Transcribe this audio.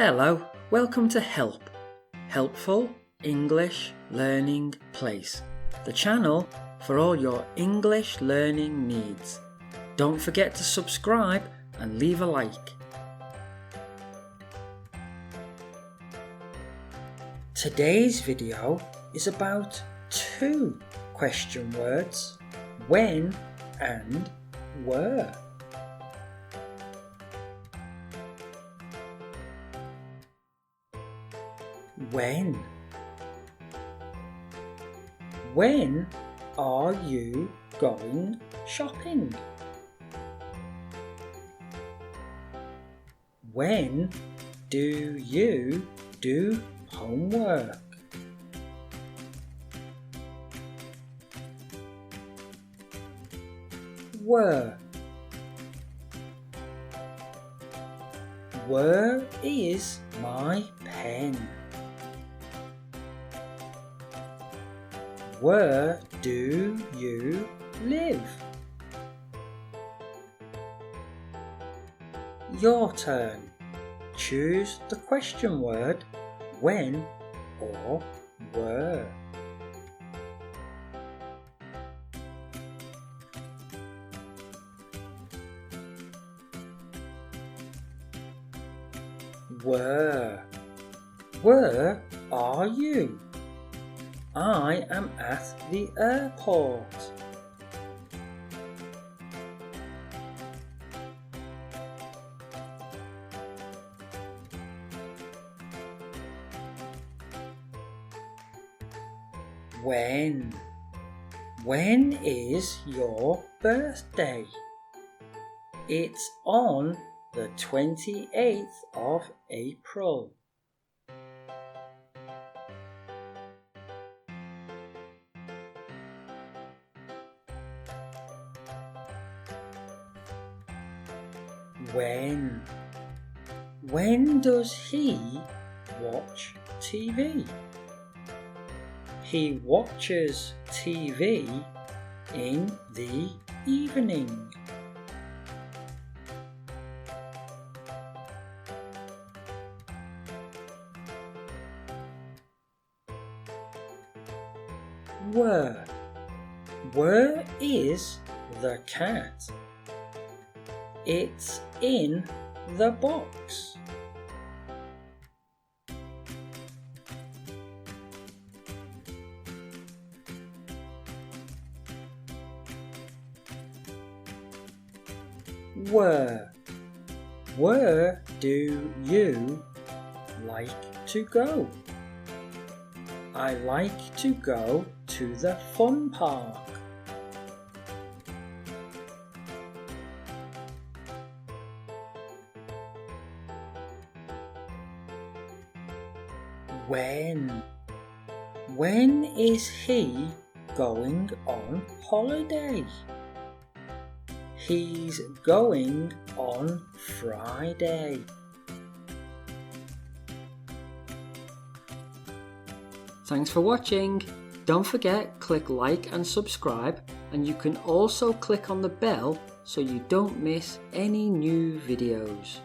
Hello, welcome to Help, Helpful English Learning Place, the channel for all your English learning needs. Don't forget to subscribe and leave a like. Today's video is about two question words, when and where. When. When are you going shopping? When do you do homework? Where. Where is my pen? Where do you live? Your turn. Choose the question word when or where. Where. Where are you? I am at the airport. When. When is your birthday? It's on the 28th of April. When. When does he watch TV? He watches TV in the evening. Where. Where is the cat? It's in the box. Where. Where do you like to go? I like to go to the fun park. When. When is he going on holiday? He's going on Friday. Thanks for watching. Don't forget, click like and subscribe, and you can also click on the bell so you don't miss any new videos.